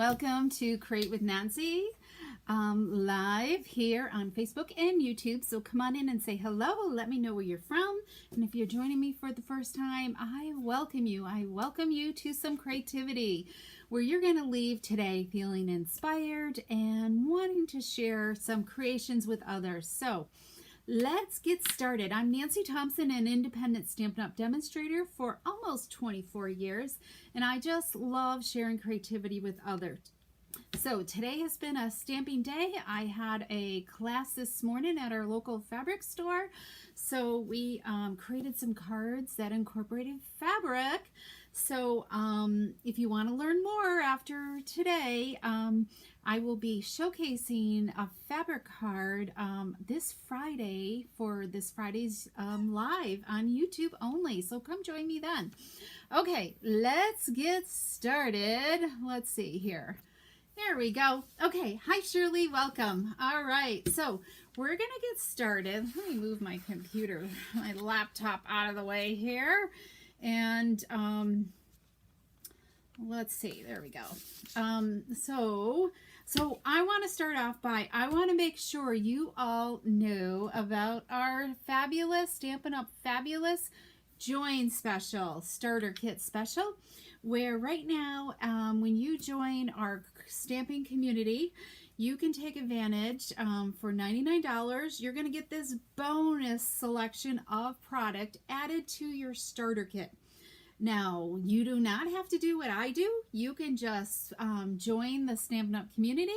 welcome to Create with Nancy live here on Facebook and YouTube. So come on in and say hello. Let me know where you're from. And if you're joining me for the first time, I welcome you. I welcome you to some creativity where you're going to leave today feeling inspired and wanting to share some creations with others. So let's get started. I'm Nancy Thompson, an independent Stampin' Up! Demonstrator for almost 24 years, and I just love sharing creativity with others. So today has been a stamping day. I had a class this morning at our local fabric store. So we created some cards that incorporated fabric. So if you want to learn more after today, I will be showcasing a fabric card this Friday for this Friday's live on YouTube only. So come join me then. Okay, let's get started. Let's see here. There we go. Okay, hi Shirley, welcome. All right, so we're gonna get started. Let me move my computer, my laptop out of the way here. And let's see, there we go. So I want to start off by, I want to make sure you all know about our fabulous, Stampin' Up! Fabulous Join Special, Starter Kit Special, where right now, when you join our stamping community, you can take advantage for $99. You're going to get this bonus selection of product added to your starter kit. Now, you do not have to do what I do. You can just join the Stampin' Up! Community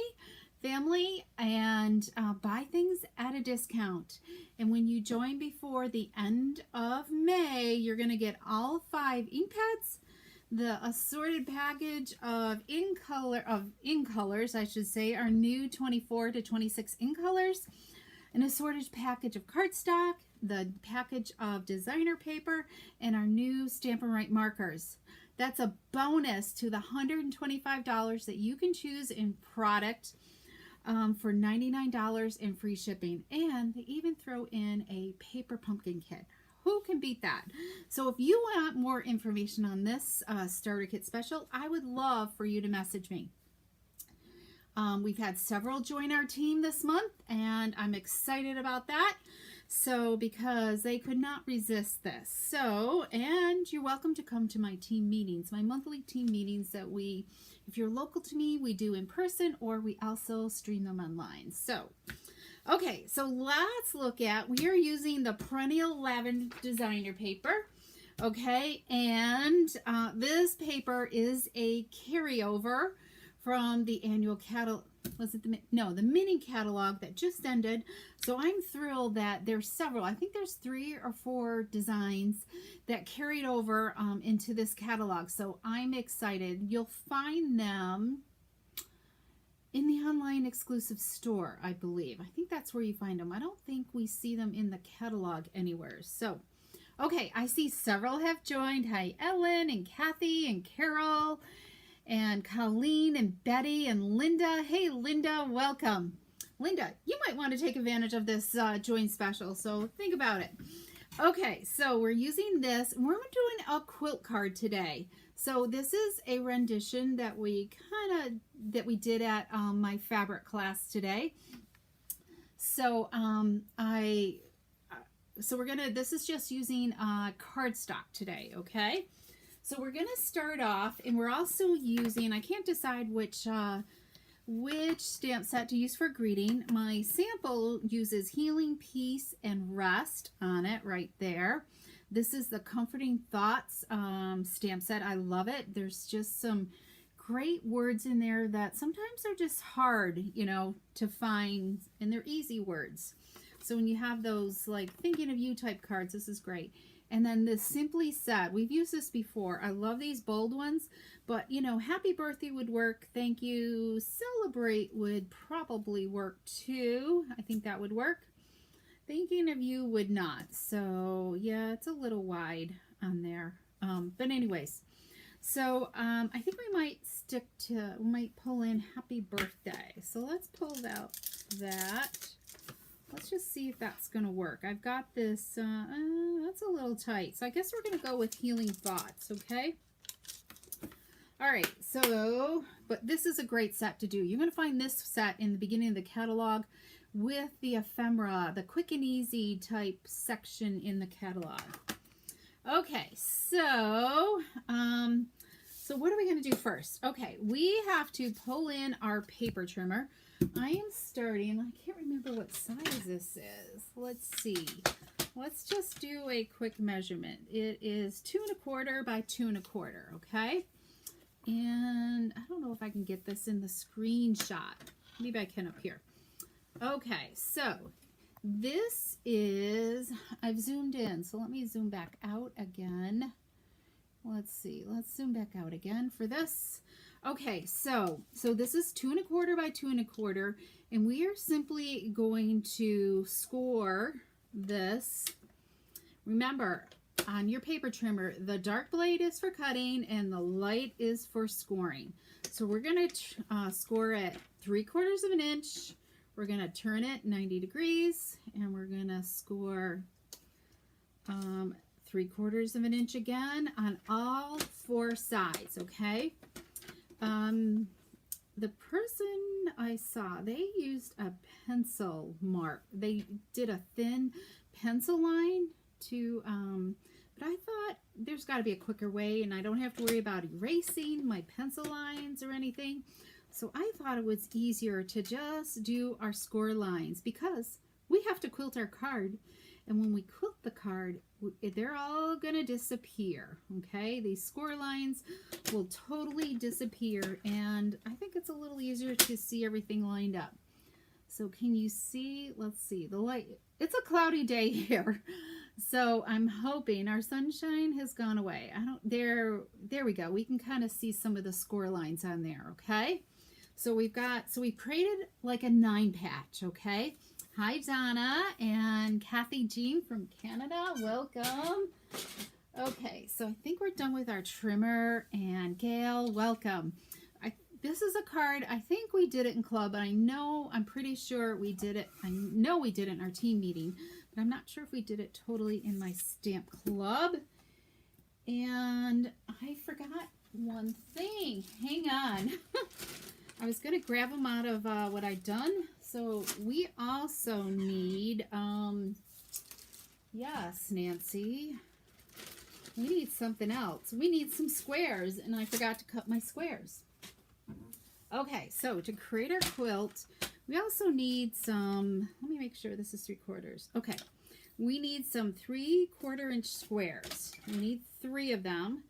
family and buy things at a discount. And when you join before the end of May, you're going to get all 5 ink pads, the assorted package of in colors, I should say, our new 24 to 26 in colors, an assorted package of cardstock, the package of designer paper, and our new Stampin' Right markers. That's a bonus to the $125 that you can choose in product for $99 in free shipping. And they even throw in a paper pumpkin kit. Who can beat that? So if you want more information on this starter kit special, I would love for you to message me. We've had several join our team this month, and I'm excited about that. So because they could not resist this. So, and you're welcome to come to my team meetings, my monthly team meetings that we, if you're local to me, we do in person, or we also stream them online. So, okay, so let's look at, we are using the Perennial Lavender Designer Paper, okay, and this paper is a carryover from the annual catalog. Was it the mini catalog that just ended? So I'm thrilled that there's several, I think there's 3 or 4 designs that carried over into this catalog. So I'm excited. You'll find them in the online exclusive store, I believe. I think that's where you find them. I don't think we see them in the catalog anywhere. So, okay, I see several have joined. Hi, Ellen and Kathy and Carol and Colleen and Betty and Linda. Hey, Linda, welcome. Linda, you might want to take advantage of this join special, so think about it. Okay, so we're using this. We're doing a quilt card today. So this is a rendition that we did at my fabric class today. So this is just using cardstock today, okay? So we're going to start off, and we're also using, I can't decide which stamp set to use for greeting. My sample uses Healing, Peace, and Rest on it right there. This is the Comforting Thoughts stamp set. I love it. There's just some great words in there that sometimes are just hard, you know, to find, and they're easy words. So when you have those like thinking of you type cards, this is great. And then this Simply Said, we've used this before. I love these bold ones, but you know, happy birthday would work. Thank you. Celebrate would probably work too. I think that would work. Thinking of you would not. So yeah, it's a little wide on there. But anyways, so I think we might pull in happy birthday. So let's pull out that. Let's just see if that's going to work. I've got this, that's a little tight. So I guess we're going to go with Healing Thoughts, okay? All right, so, but this is a great set to do. You're going to find this set in the beginning of the catalog with the ephemera, the quick and easy type section in the catalog. Okay, so what are we going to do first? Okay, we have to pull in our paper trimmer. I am starting, I can't remember what size this is. Let's see. Let's just do a quick measurement. It is 2 1/4 by 2 1/4, okay? And I don't know if I can get this in the screenshot. Maybe I can up here. Okay, so this is, I've zoomed in, so let me zoom back out again. Let's see, let's zoom back out again for this. Okay, so this is 2 1/4 by 2 1/4, and we are simply going to score this. Remember, on your paper trimmer, the dark blade is for cutting and the light is for scoring. So we're going to score it 3/4 of an inch. We're going to turn it 90 degrees, and we're going to score 3/4 of an inch again on all 4 sides, okay? The person I saw, they used a pencil mark. They did a thin pencil line to, but I thought there's got to be a quicker way, and I don't have to worry about erasing my pencil lines or anything. So I thought it was easier to just do our score lines because we have to quilt our card. And when we quilt the card, they're all going to disappear, okay? These score lines will totally disappear, and I think it's a little easier to see everything lined up. So can you see? Let's see. The light. It's a cloudy day here, so I'm hoping our sunshine has gone away. There we go. We can kind of see some of the score lines on there, okay? So we created like a 9 patch, okay? Hi, Donna and Kathy Jean from Canada. Welcome. Okay, so I think we're done with our trimmer, and Gail, welcome. This is a card. I think we did it in club, but I'm pretty sure we did it. I know we did it in our team meeting, but I'm not sure if we did it totally in my stamp club. And I forgot one thing. Hang on. I was going to grab them out of what I'd done. So we also need, yes, Nancy, we need something else. We need some squares, and I forgot to cut my squares. Okay, so to create our quilt, we also need some, let me make sure this is 3/4. Okay, we need some 3/4 inch squares. We need 3 of them.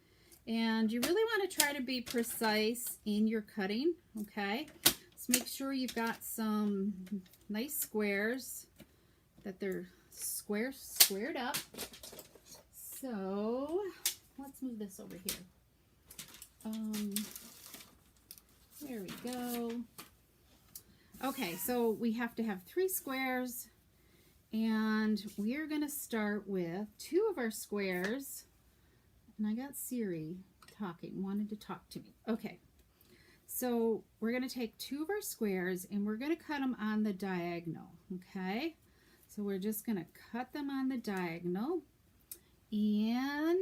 And you really want to try to be precise in your cutting, okay? So make sure you've got some nice squares, that they're squared up. So let's move this over here. There we go. Okay, so we have to have 3 squares, and we're going to start with 2 of our squares. And I got Siri wanted to talk to me. Okay, so we're going to take 2 of our squares, and we're going to cut them on the diagonal, okay? So we're just going to cut them on the diagonal, and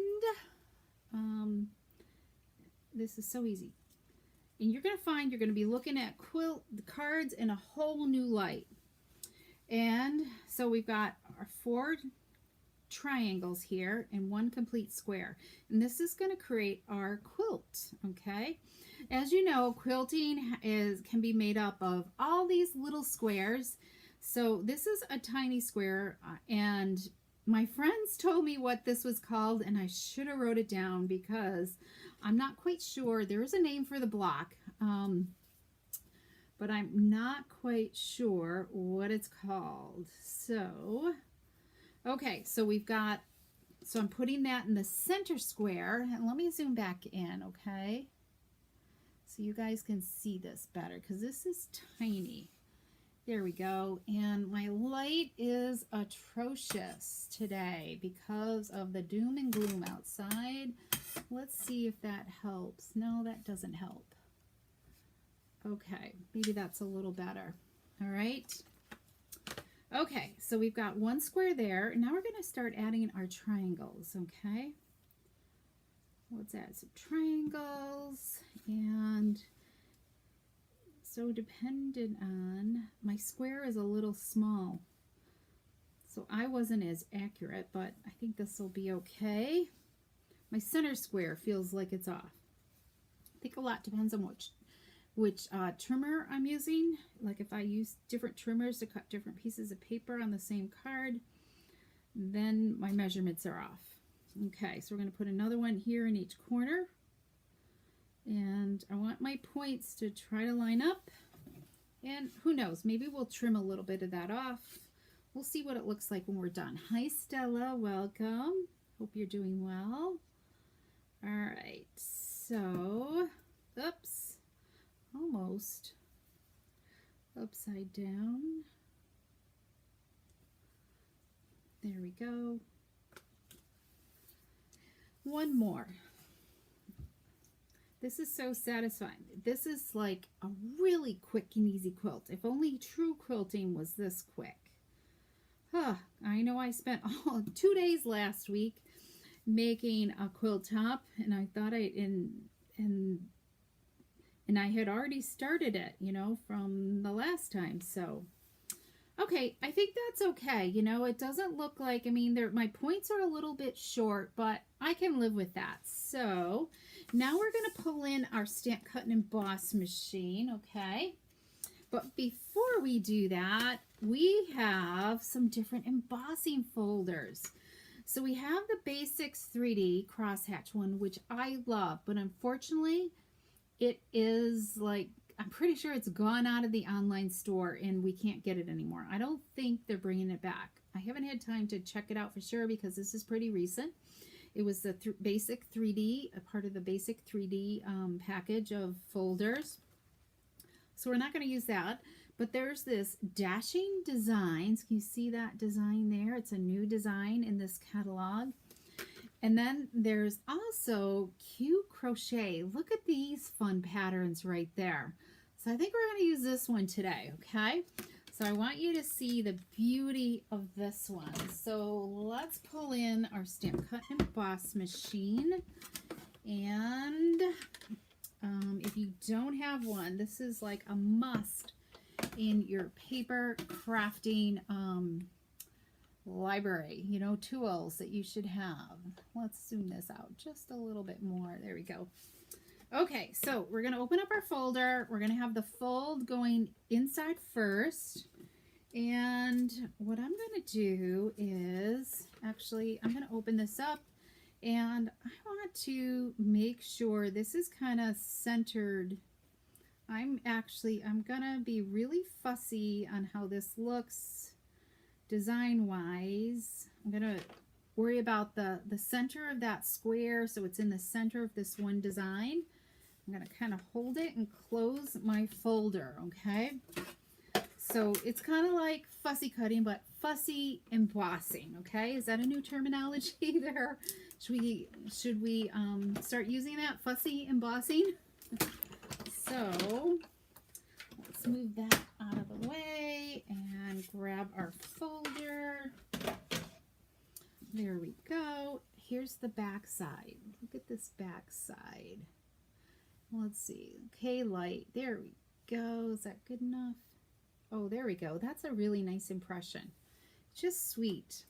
this is so easy. And you're going to find you're going to be looking at quilt cards in a whole new light. And so we've got our 4 triangles here and 1 complete square, and this is going to create our quilt, okay? As you know, quilting can be made up of all these little squares. So this is a tiny square, and my friends told me what this was called, and I should have wrote it down because I'm not quite sure. There is a name for the block, but I'm not quite sure what it's called. So okay, so I'm putting that in the center square, and let me zoom back in, okay? So you guys can see this better, because this is tiny. There we go, and my light is atrocious today because of the doom and gloom outside. Let's see if that helps. No, that doesn't help. Okay, maybe that's a little better. All right. Okay, so we've got 1 square there, and now we're going to start adding our triangles, okay? Let's add some triangles, So dependent on, my square is a little small, so I wasn't as accurate, but I think this will be okay. My center square feels like it's off. I think a lot depends on which trimmer I'm using. Like if I use different trimmers to cut different pieces of paper on the same card, then my measurements are off. Okay, so we're going to put another one here in each corner. And I want my points to try to line up. And who knows, maybe we'll trim a little bit of that off. We'll see what it looks like when we're done. Hi, Stella. Welcome. Hope you're doing well. All right. So, oops. Almost upside down. There we go. One more. This is so satisfying. This is like a really quick and easy quilt. If only true quilting was this quick. I know I spent 2 days last week making a quilt top, and I thought and I had already started it, you know, from the last time. So, okay, I think that's okay. You know, it doesn't look like, I mean, my points are a little bit short, but I can live with that. So now we're going to pull in our stamp, cut, and emboss machine, okay? But before we do that, we have some different embossing folders. So we have the Basics 3D crosshatch one, which I love, but unfortunately, it is like, I'm pretty sure it's gone out of the online store and we can't get it anymore. I don't think they're bringing it back. I haven't had time to check it out for sure because this is pretty recent. It was the Basic 3D, a part of the Basic 3D package of folders. So we're not going to use that. But there's this Dashing Designs. Can you see that design there? It's a new design in this catalog. And then there's also Cute Crochet. Look at these fun patterns right there. So I think we're going to use this one today, okay? So I want you to see the beauty of this one. So let's pull in our Stamp Cut and Emboss machine. And if you don't have one, this is like a must in your paper crafting library, you know, tools that you should have. Let's zoom this out just a little bit more. There we go. Okay, so we're going to open up our folder. We're going to have the fold going inside first. And what I'm going to do is, actually, I'm going to open this up. And I want to make sure this is kind of centered. I'm going to be really fussy on how this looks design-wise. I'm going to worry about the center of that square, so it's in the center of this one design. I'm going to kind of hold it and close my folder, okay? So it's kind of like fussy cutting, but fussy embossing, okay? Is that a new terminology there? Should we start using that, fussy embossing? So let's move that out of the way and grab our folder. There we go. Here's the back side. Look at this back side. Let's see. Okay, light. There we go. Is that good enough? Oh, there we go. That's a really nice impression. Just sweet.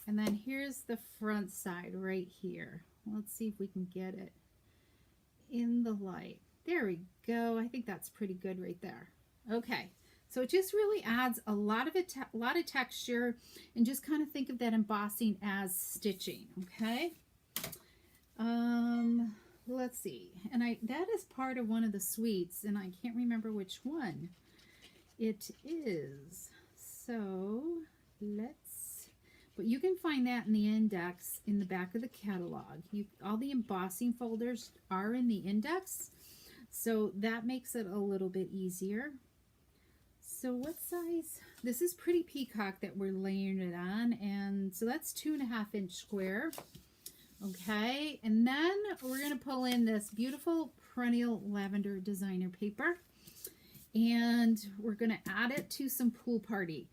And then here's the front side right here. Let's see if we can get it in the light. There we go. I think that's pretty good right there. Okay, so it just really adds a lot of texture, and just kind of think of that embossing as stitching. Okay. Let's see. And that is part of one of the suites, and I can't remember which one it is. So but you can find that in the index in the back of the catalog. All the embossing folders are in the index, so that makes it a little bit easier. So what size? This is Pretty Peacock that we're layering it on, and so that's 2.5 inch square. Okay, and then we're going to pull in this beautiful Perennial Lavender Designer Paper, and we're going to add it to some Pool Party.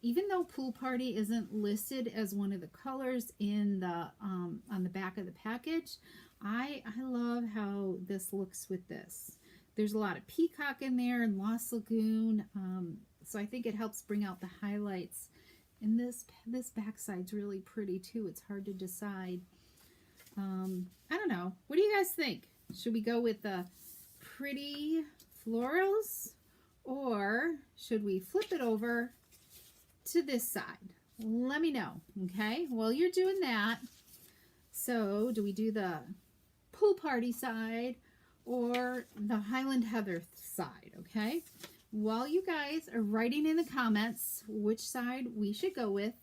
Even though Pool Party isn't listed as one of the colors in the on the back of the package, I love how this looks with this. there's a lot of peacock in there and Lost Lagoon. So I think it helps bring out the highlights. And this backside's really pretty too. It's hard to decide. I don't know. What do you guys think? Should we go with the pretty florals, or should we flip it over to this side? Let me know, okay? While you're doing that, so do we do the pool party side or the Highland Heather side, okay? While you guys are writing in the comments which side we should go with,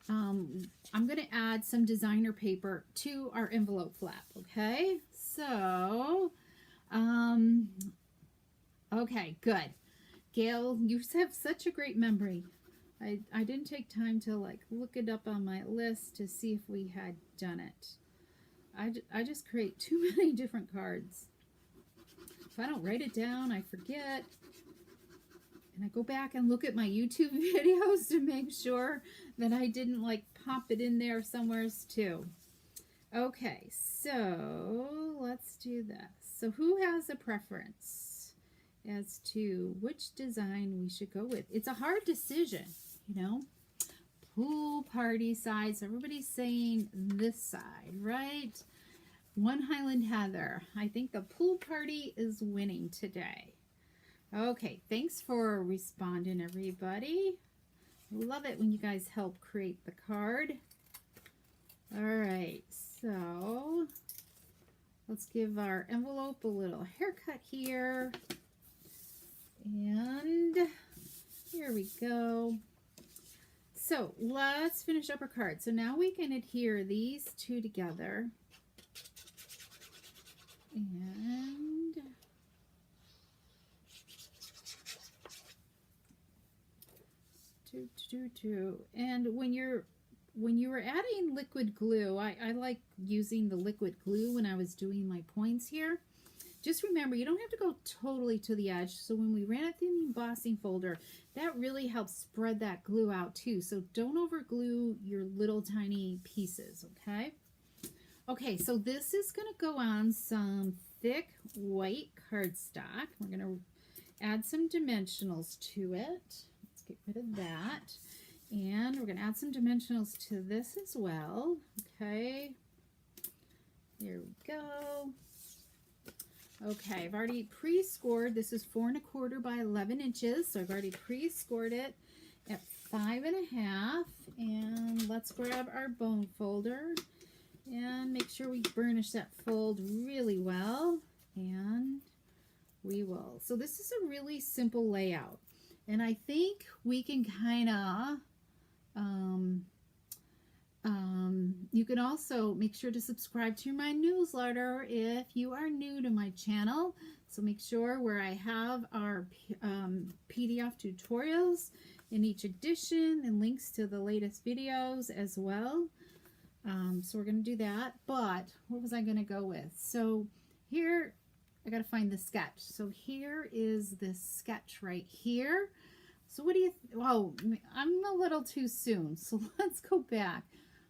I'm going to add some designer paper to our envelope flap, okay? So, okay, good. Gail, you have such a great memory. I didn't take time to like look it up on my list to see if we had done it. I just create too many different cards. If I don't write it down, I forget. And I go back and look at my YouTube videos to make sure that I didn't like pop it in there somewheres too. Okay, so let's do this. So who has a preference as to which design we should go with? It's a hard decision, you know. Pool party side, so everybody's saying this side, right? One Highland Heather. I think the pool party is winning today. Okay, thanks for responding, everybody. Love it when you guys help create the card. All right, so let's give our envelope a little haircut here. And here we go. So let's finish up our card. So now we can adhere these two together. And and when you were adding liquid glue, I like using the liquid glue when I was doing my points here. Just remember, you don't have to go totally to the edge. So when we ran it through the embossing folder, that really helps spread that glue out too. So don't over glue your little tiny pieces, okay? Okay, so this is going to go on some thick white cardstock. We're going to add some dimensionals to it. Let's get rid of that. And we're going to add some dimensionals to this as well. Okay, here we go. Okay, I've already pre-scored. This is 4 1/4 by 11 inches. So I've already pre-scored it at 5 1/2. And let's grab our bone folder and make sure we burnish that fold really well. And we will. So this is a really simple layout. And I think we can kind of, you can also make sure to subscribe to my newsletter if you are new to my channel. So make sure where I have our PDF tutorials in each edition and links to the latest videos as well. So we're going to do that. But what was I going to go with? So here, I got to find the sketch. So here is this sketch right here. So what do you, oh, I'm a little too soon. So let's go back.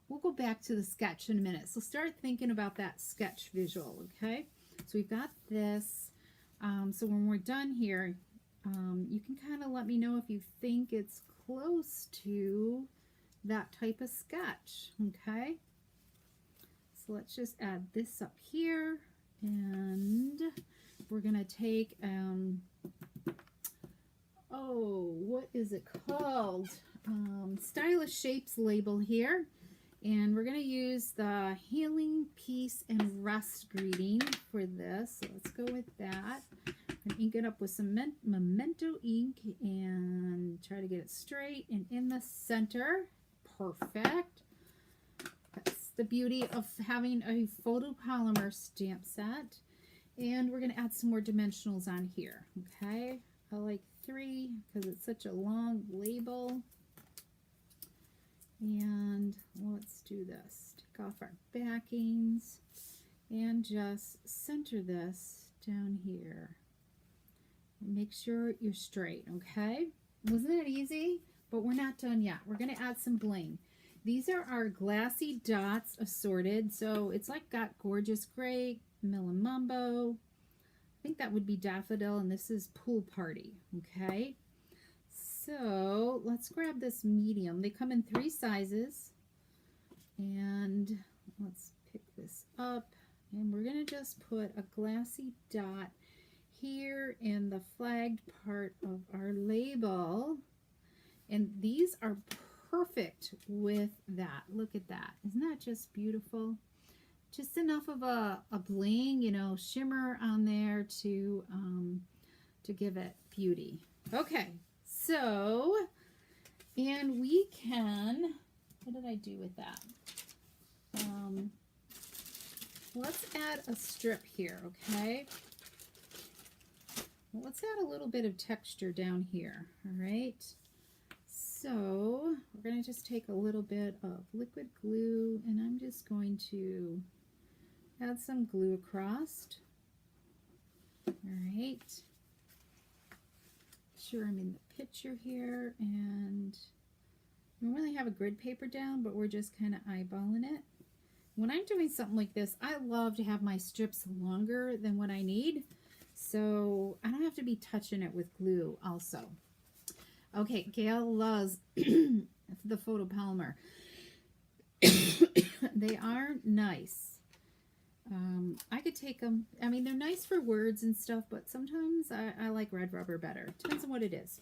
We'll go back to the sketch in a minute. So start thinking about that sketch visual, okay? So we've got this. So when we're done here, you can kind of let me know if you think it's close to that type of sketch, okay? So let's just add this up here, and we're gonna take, oh, what is it called? Stylish Shapes label here. And we're going to use the Healing, Peace, and Rest greeting for this. So let's go with that. I'm going to ink it up with some Memento ink and try to get it straight and in the center. Perfect. That's the beauty of having a photopolymer stamp set. And we're going to add some more dimensionals on here. Okay. I like 3 because it's such a long label. And let's do this. Take off our backings and just center this down here. And make sure you're straight, okay? Wasn't that easy? But we're not done yet. We're going to add some bling. These are our glassy dots assorted. So it's like got gorgeous gray, Millimumbo. I think that would be daffodil, and this is pool party. Okay, so let's grab this medium. They come in 3 sizes, and let's pick this up, and we're gonna just put a glassy dot here in the flagged part of our label, and these are perfect with that. Look at that. Isn't that just beautiful? Just enough of a bling, you know, shimmer on there to give it beauty. Okay, so, and we can, what did I do with that? Let's add a strip here, okay? Well, let's add a little bit of texture down here, all right? So we're going to just take a little bit of liquid glue, and I'm just going to add some glue across. All right. Sure, I'm in the picture here, and I don't really have a grid paper down, but we're just kind of eyeballing it. When I'm doing something like this, I love to have my strips longer than what I need, so I don't have to be touching it with glue also. Okay, Gail loves the photopolymer. They are nice. I could take them, I mean, they're nice for words and stuff, but sometimes I like red rubber better. Depends on what it is.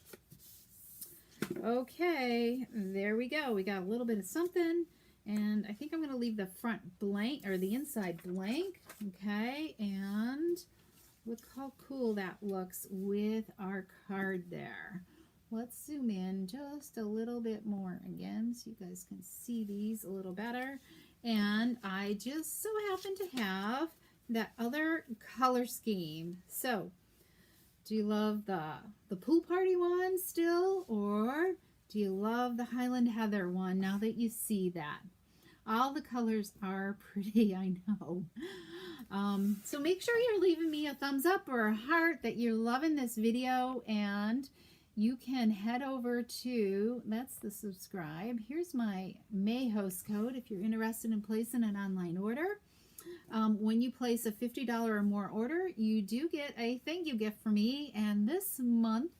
Okay, there we go. We got a little bit of something, and I think I'm going to leave the front blank, or the inside blank. Okay, and look how cool that looks with our card there. Let's zoom in just a little bit more again so you guys can see these a little better. And I just so happen to have that other color scheme. So, do you love the pool party one still, or do you love the Highland Heather one now that you see that? All the colors are pretty, I know. So make sure you're leaving me a thumbs up or a heart that you're loving this video, and you can head over to, that's the subscribe. Here's my May host code if you're interested in placing an online order. When you place a $50 or more order, you do get a thank you gift for me. And this month,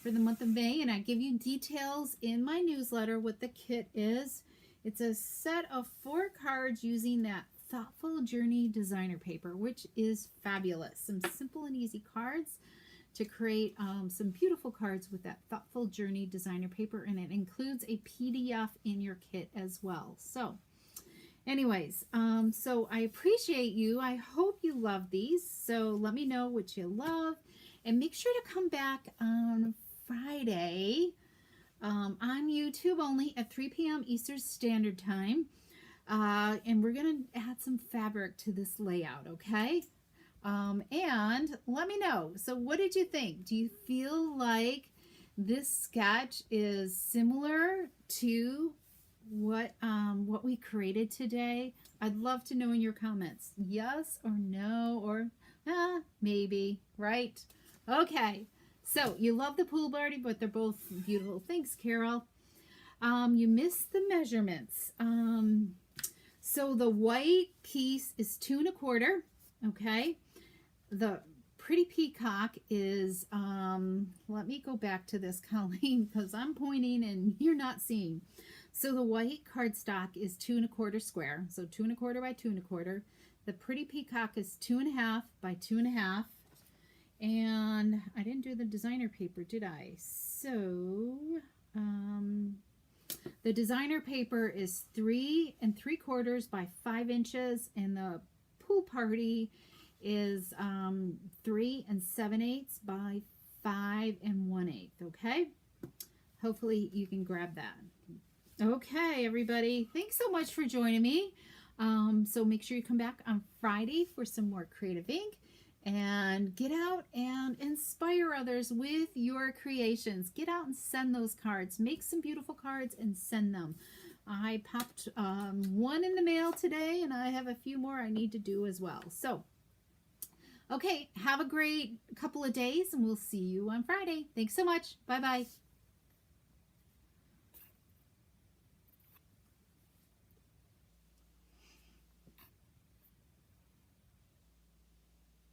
for the month of May, and I give you details in my newsletter what the kit is. It's a set of 4 cards using that Thoughtful Journey designer paper, which is fabulous. Some simple and easy cards to create some beautiful cards with that Thoughtful Journey designer paper, and it includes a PDF in your kit as well. So anyways, so I appreciate you. I hope you love these. So let me know what you love, and make sure to come back on Friday on YouTube only at 3 p.m. Eastern Standard Time. And we're going to add some fabric to this layout, okay? And let me know. So what did you think? Do you feel like this sketch is similar to what we created today? I'd love to know in your comments. Yes or no, or maybe, right? Okay. So you love the pool party, but they're both beautiful. Thanks, Carol. You missed the measurements. So the white piece is 2 1/4. Okay. The pretty peacock is, let me go back to this, Colleen, because I'm pointing and you're not seeing. So the white cardstock is 2 1/4 square. So 2 1/4 by 2 1/4. The pretty peacock is 2 1/2 by 2 1/2. And I didn't do the designer paper, did I? So, the designer paper is 3 3/4 by 5 inches, and the pool party is 3 7/8 by 5 1/8. Okay, hopefully you can grab that. Okay, everybody, thanks so much for joining me. So make sure you come back on Friday for some more creative ink, and get out and inspire others with your creations. Get out and send those cards. Make some beautiful cards and send them. I popped one in the mail today, and I have a few more I need to do as well. So, okay, have a great couple of days, and we'll see you on Friday. Thanks so much. Bye-bye.